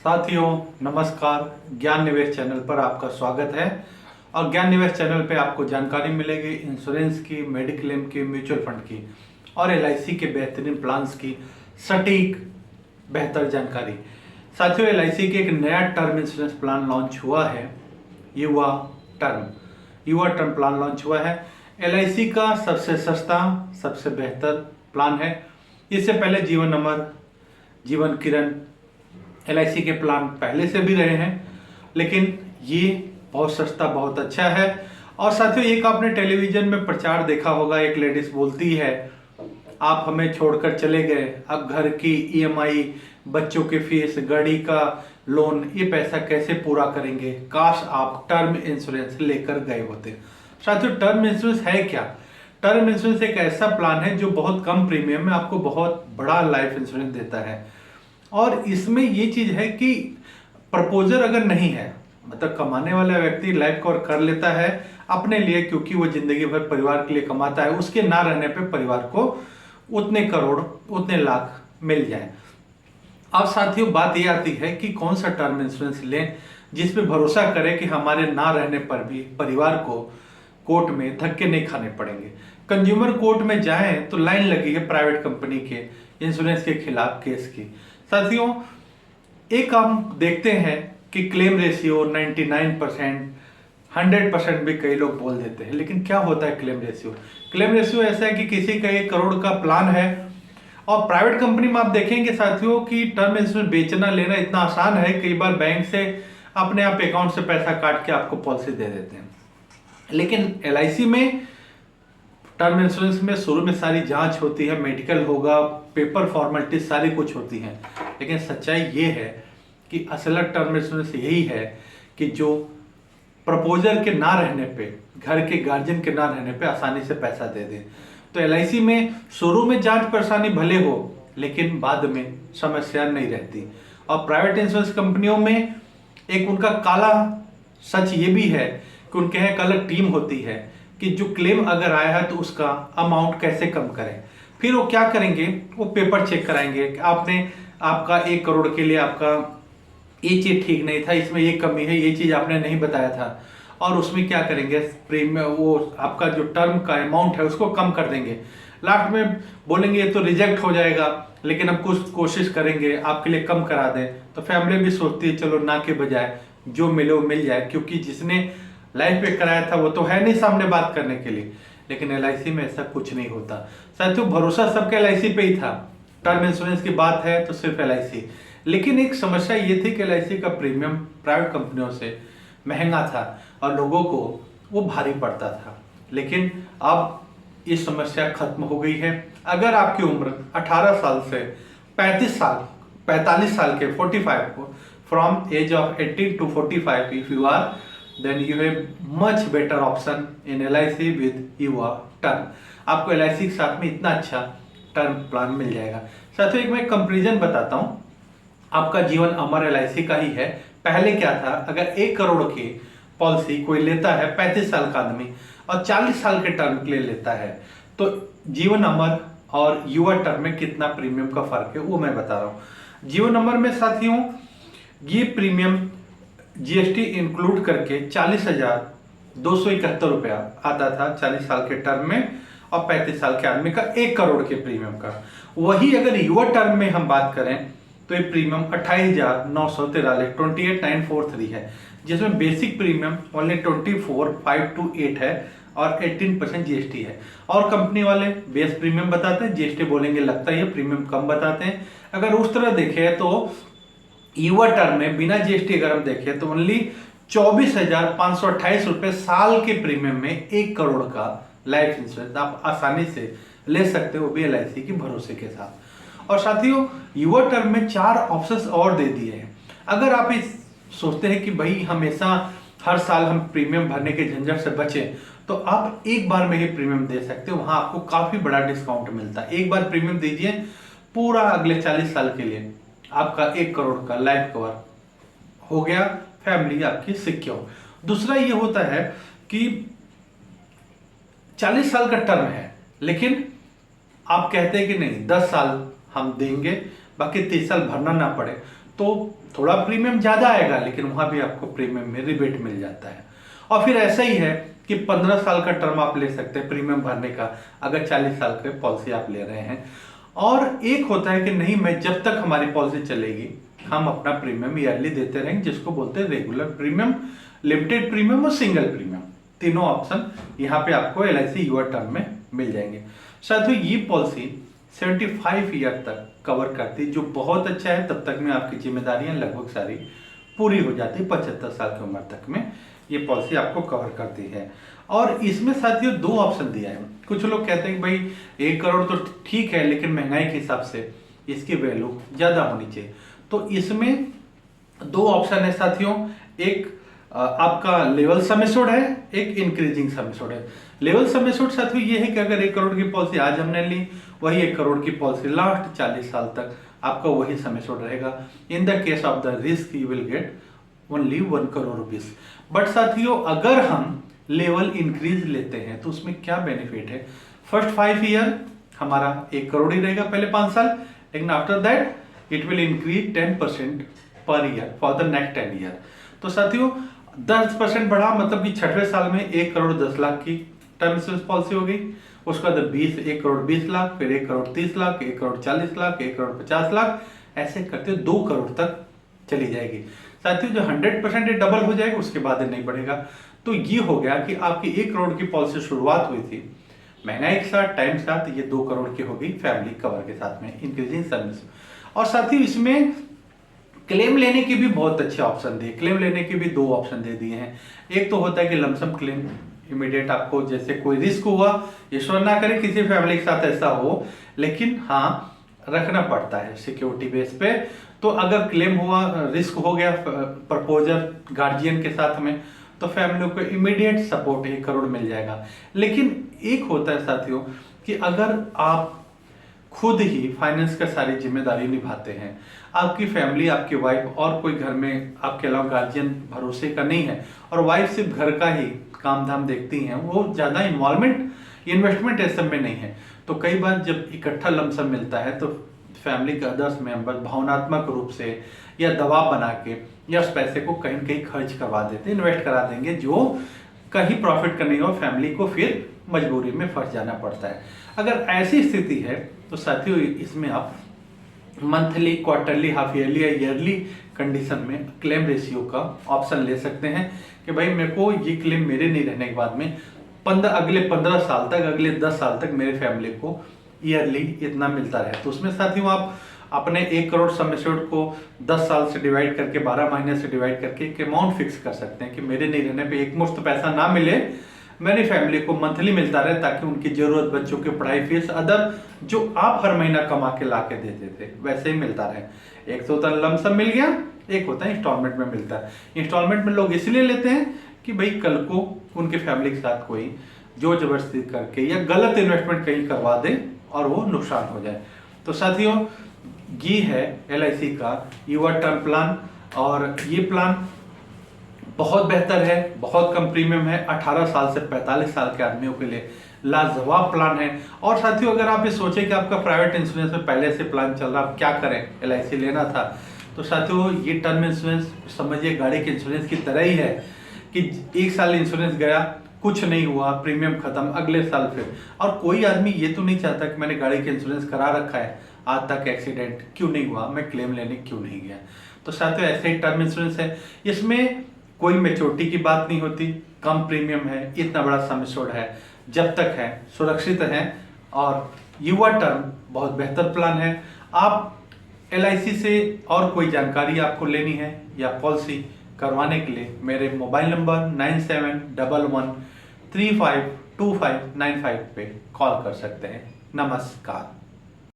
साथियों नमस्कार। ज्ञान निवेश चैनल पर आपका स्वागत है। और ज्ञान निवेश चैनल पे आपको जानकारी मिलेगी इंश्योरेंस की, मेडिक्लेम की, म्यूचुअल फंड की और एलआईसी के बेहतरीन प्लान्स की सटीक बेहतर जानकारी। साथियों एलआईसी के एक नया टर्म इंश्योरेंस प्लान लॉन्च हुआ है, युवा टर्म प्लान लॉन्च हुआ है। एलआईसी का सबसे सस्ता सबसे बेहतर प्लान है। इससे पहले जीवन अमर, जीवन किरण एलआईसी के प्लान पहले से भी रहे हैं, लेकिन ये बहुत सस्ता बहुत अच्छा है। और साथियों एक आपने टेलीविजन में प्रचार देखा होगा, एक लेडीज बोलती है आप हमें छोड़कर चले गए, अब घर की ईएमआई, बच्चों की फीस, गाड़ी का लोन, ये पैसा कैसे पूरा करेंगे, काश आप टर्म इंश्योरेंस लेकर गए होते। साथियों टर्म इंश्योरेंस है क्या? टर्म इंश्योरेंस एक ऐसा प्लान है जो बहुत कम प्रीमियम में आपको बहुत बड़ा लाइफ इंश्योरेंस देता है। और इसमें ये चीज है कि प्रपोजर अगर नहीं है, मतलब कमाने वाला व्यक्ति लाइफ कवर कर लेता है अपने लिए, क्योंकि वो जिंदगी भर परिवार के लिए कमाता है, उसके ना रहने पे परिवार को उतने करोड़ उतने लाख मिल जाए। अब साथियों बात ये आती है कि कौन सा टर्म इंश्योरेंस लें जिसपे भरोसा करें कि हमारे ना रहने पर भी परिवार को कोर्ट में धक्के नहीं खाने पड़ेंगे। कंज्यूमर कोर्ट में जाएं तो लाइन लगी है प्राइवेट कंपनी के इंश्योरेंस के खिलाफ केस की। साथियों एक हम देखते हैं कि क्लेम रेशियो 99%, 100% भी कई लोग बोल देते हैं, लेकिन क्या होता है क्लेम रेशियो? क्लेम रेशियो ऐसा है कि किसी का 1 करोड़ का प्लान है और प्राइवेट कंपनी में आप देखेंगे साथियों कि टर्म इंश्योरेंस बेचना लेना इतना आसान है, कई बार बैंक से अपने आप अकाउंट से पैसा काट के आपको पॉलिसी दे देते हैं। लेकिन एलआईसी में टर्म इंश्योरेंस में शुरू में सारी जांच होती है, मेडिकल होगा, पेपर फॉर्मेलिटी सारी कुछ होती है, लेकिन सच्चाई ये है कि असल टर्म इंश्योरेंस यही है कि जो प्रपोजर के ना रहने पे, घर के गार्जियन के ना रहने पे आसानी से पैसा दे दे। तो एलआईसी में शुरू में जांच परेशानी भले हो, लेकिन बाद में समस्या नहीं रहती। और प्राइवेट इंश्योरेंस कंपनियों में एक उनका काला सच ये भी है कि उनके यहाँ एक अलग टीम होती है कि जो क्लेम अगर आया है तो उसका अमाउंट कैसे कम करें। फिर वो क्या करेंगे, वो पेपर चेक कराएंगे कि आपका 1 करोड़ के लिए आपका ये चीज ठीक नहीं था, इसमें ये कमी है, ये चीज आपने नहीं बताया था, और उसमें क्या करेंगे प्रीमियम, वो आपका जो टर्म का अमाउंट है उसको कम कर देंगे। लास्ट में बोलेंगे ये तो रिजेक्ट हो जाएगा, लेकिन हम कुछ कोशिश करेंगे आपके लिए कम करा दें। तो फैमिली भी सोचती है चलो ना के बजाय जो मिले वो मिल जाए, क्योंकि जिसने लाइफ पे कराया था वो तो है नहीं सामने बात करने के लिए। लेकिन एलआईसी में ऐसा कुछ नहीं होता। साथियों भरोसा सबका एलआईसी पे ही था, टर्म इंश्योरेंस की बात है तो सिर्फ एलआईसी। लेकिन एक समस्या ये थी कि एलआईसी का प्रीमियम प्राइवेट कंपनियों से महंगा था और लोगों को वो भारी पड़ता था। लेकिन अब ये समस्या खत्म हो गई है। अगर आपकी उम्र 18 साल से 45 साल के 45 को, from age of 18 to 45 if you are, then you have much better option in LIC with युवा टर्म। आपको LIC के साथ में इतना अच्छा टर्म प्लान मिल जाएगा। साथियों एक मैं कंपैरिजन बताता हूं, आपका जीवन अमर LIC का ही है। पहले क्या था, अगर 1 करोड़ की पॉलिसी कोई लेता है 35 साल का आदमी और 40 साल के टर्म के लिए लेता है, तो जीवन अमर और युवा टर्म में कितना प्रीमियम का फर्क है वो मैं बता रहा हूं। जीवन अमर में साथियों ये प्रीमियम जीएसटी इंक्लूड करके 40,271 रुपया आता था 40 साल के टर्म में, और 35 साल के आदमी का 1 करोड़ के प्रीमियम का। वही अगर युवा टर्म में हम बात करें तो ये प्रीमियम 28,913 28,943 है, जिसमें बेसिक प्रीमियम ओनली 24,528 है और 18% जीएसटी है। और कंपनी वाले बेस प्रीमियम बताते हैं, जीएसटी बोलेंगे लगता है प्रीमियम कम बताते हैं। अगर उस तरह देखें तो युवा टर्म में बिना जीएसटी अगर हम देखें तो ओनली 24,528 रुपए साल के प्रीमियम में 1 करोड़ का लाइफ इंश्योरेंस आप आसानी से ले सकते हो, भी एलआईसी की भरोसे के साथ। और साथियों युवा टर्म में 4 ऑप्शंस और दे दिए हैं। अगर आप इस सोचते हैं कि भाई हमेशा हर साल हम प्रीमियम भरने के झंझट से बचें, तो आप एक बार में ही प्रीमियम दे सकते हो, वहां आपको काफी बड़ा डिस्काउंट मिलता है। एक बार प्रीमियम दीजिए, पूरा अगले 40 साल के लिए आपका 1 करोड़ का लाइफ कवर हो गया, फैमिली आपकी सिक्योर। दूसरा ये होता है कि 40 साल का टर्म है, लेकिन आप कहते हैं कि नहीं 10 साल हम देंगे, बाकी 30 साल भरना ना पड़े, तो थोड़ा प्रीमियम ज़्यादा आएगा, लेकिन वहाँ भी आपको प्रीमियम में रिबेट मिल जाता है। और फिर ऐसा ही है कि 15 साल का टर्म आप ले सकते हैं प्रीमियम भरने का, अगर 40 साल की पॉलिसी आप ले रहे हैं। और एक होता है कि नहीं, मैं जब तक हमारी पॉलिसी चलेगी हम अपना प्रीमियम ईयरली देते रहेंगे, जिसको बोलते हैं रेगुलर प्रीमियम, लिमिटेड प्रीमियम और सिंगल प्रीमियम। तीनों ऑप्शन यहाँ पे आपको LIC यूआर टर्म में मिल जाएंगे। साथियों, ये पॉलिसी 75 ईयर तक कवर करती, जो बहुत अच्छा है। तब तक में आपकी जिम्मेदारियां लगभग सारी पूरी हो जाती, 75 साल की उम्र तक में ये पॉलिसी आपको कवर करती है। और इसमें साथियों 2 ऑप्शन दिया है। कुछ लोग कहते हैं कि भाई 1 करोड़ तो ठीक है, लेकिन महंगाई के हिसाब से इसकी वैल्यू ज़्यादा होनी चाहिए। तो इसमें 2 ऑप्शन है साथियों, एक आपका लेवल सम एश्योर्ड है, एक इंक्रीजिंग सम एश्योर्ड है। लेवल सम एश्योर्ड साथियों ये है कि अगर 1 करोड़ की पॉलिसी आज हमने ली, वही 1 करोड़ की पॉलिसी लास्ट 40 साल तक आपका वही सम एश्योर्ड रहेगा। In the case of the risk you will get only 1 crore rupees. But साथियों, अगर हम लेवल इंक्रीज लेते हैं तो उसमें क्या बेनिफिट है? फर्स्ट 5 ईयर हमारा 1 करोड़ ही रहेगा, पहले 5 साल, लेकिन after that it will increase 10% per year for the next 10 year. तो साथियों 10% बढ़ा, मतलब कि 6वें साल में 1 करोड़ 10 लाख की टर्म इंश्योरेंस पॉलिसी हो गई। उसके बाद 1 करोड़ 20 लाख, फिर 1 करोड़ 30 लाख, 1 करोड़ 40 लाख, 1 करोड़ 50 लाख, ऐसे करते 2 करोड़ तक चली जाएगी। साथियों जो 100% डबल हो जाएगा, उसके बाद नहीं बढ़ेगा। तो ये हो गया कि आपकी 1 करोड़ की पॉलिसी शुरुआत हुई थी महंगाई के साथ, टाइम के साथ, ये 2 करोड़ की हो गई फैमिली कवर के साथ में, इंक्रीजिंग सर्विस। और साथियों इसमें क्लेम लेने के भी बहुत अच्छे ऑप्शन दिए। क्लेम लेने के भी 2 ऑप्शन दे दिए हैं। एक तो होता है कि लमसम क्लेम, इमीडिएट आपको जैसे कोई रिस्क हुआ, ईश्वर ना करे किसी फैमिली के साथ ऐसा हो, लेकिन हाँ रखना पड़ता है सिक्योरिटी बेस पे। तो अगर क्लेम हुआ, रिस्क हो गया प्रपोजर गार्जियन के साथ में, तो फैमिली को इमीडिएट सपोर्ट 1 करोड़ मिल जाएगा। लेकिन एक होता है साथियों कि अगर आप खुद ही फाइनेंस का सारी जिम्मेदारी निभाते हैं, आपकी फैमिली, आपकी वाइफ और कोई घर में आपके अलावा गार्जियन भरोसे का नहीं है, और वाइफ सिर्फ घर का ही काम धाम देखती हैं, वो ज़्यादा इन्वेस्टमेंट इस सब में नहीं है, तो कई बार जब इकट्ठा लमसम मिलता है तो फैमिली के अदर्स मेंबर भावनात्मक रूप से या दबाव बना के या उस पैसे को कहीं न कहीं खर्च करवा देते, इन्वेस्ट करा देंगे, जो कहीं प्रॉफिट करनी हो, फैमिली को फिर मजबूरी में फंस जाना पड़ता है। अगर ऐसी स्थिति है तो साथियों इसमें आप मंथली, क्वार्टरली, हाफ ईयरली या ईयरली कंडीशन में क्लेम रेशियो का ऑप्शन ले सकते हैं कि भाई मेरे को ये क्लेम मेरे नहीं रहने के बाद में अगले 15 साल तक, अगले 10 साल तक मेरे फैमिली को ईयरली इतना मिलता रहे। तो उसमें साथियों आप अपने 1 करोड़ सम एश्योर्ड को 10 साल से डिवाइड करके, 12 महीने से डिवाइड करके एक अमाउंट फिक्स कर सकते हैं कि मेरे नहीं रहने पे एक मुश्त पैसा ना मिले, मेरी फैमिली को मंथली मिलता रहे, ताकि उनकी जरूरत, बच्चों की पढ़ाई फीस, अदर जो आप हर महीना कमा के ला के देते थे वैसे ही मिलता रहे। एक तो होता है लमसम मिल गया, एक होता है इंस्टॉलमेंट में मिलता है। इंस्टॉलमेंट में लोग इसलिए लेते हैं कि भाई कल को उनके फैमिली के साथ कोई जोर जबरदस्ती करके या गलत इन्वेस्टमेंट कहीं करवा दे और वो नुकसान हो जाए। तो साथियों ये है LIC का यूआर टर्म प्लान, और ये प्लान बहुत बेहतर है, बहुत कम प्रीमियम है, 18 साल से 45 साल के आदमियों के लिए लाजवाब प्लान है। और साथियों अगर आप ये सोचें कि आपका प्राइवेट इंश्योरेंस में पहले से प्लान चल रहा, आप क्या करें, LIC लेना था, तो साथियों ये टर्म इंश्योरेंस समझिए गाड़ी के इंश्योरेंस की तरह ही है कि 1 साल इंश्योरेंस गया, कुछ नहीं हुआ, प्रीमियम खत्म, अगले साल फिर। और कोई आदमी ये तो नहीं चाहता कि मैंने गाड़ी का इंश्योरेंस करा रखा है, आज तक एक्सीडेंट क्यों नहीं हुआ, मैं क्लेम लेने क्यों नहीं गया। तो साथियों ऐसे ही टर्म इंश्योरेंस है, इसमें कोई मैच्योरिटी की बात नहीं होती, कम प्रीमियम है, इतना बड़ा सम एश्योर्ड है, जब तक है सुरक्षित है। और युवा टर्म बहुत बेहतर प्लान है। आप LIC से और कोई जानकारी आपको लेनी है या पॉलिसी करवाने के लिए मेरे मोबाइल नंबर 9711352595 पे कॉल कर सकते हैं। नमस्कार।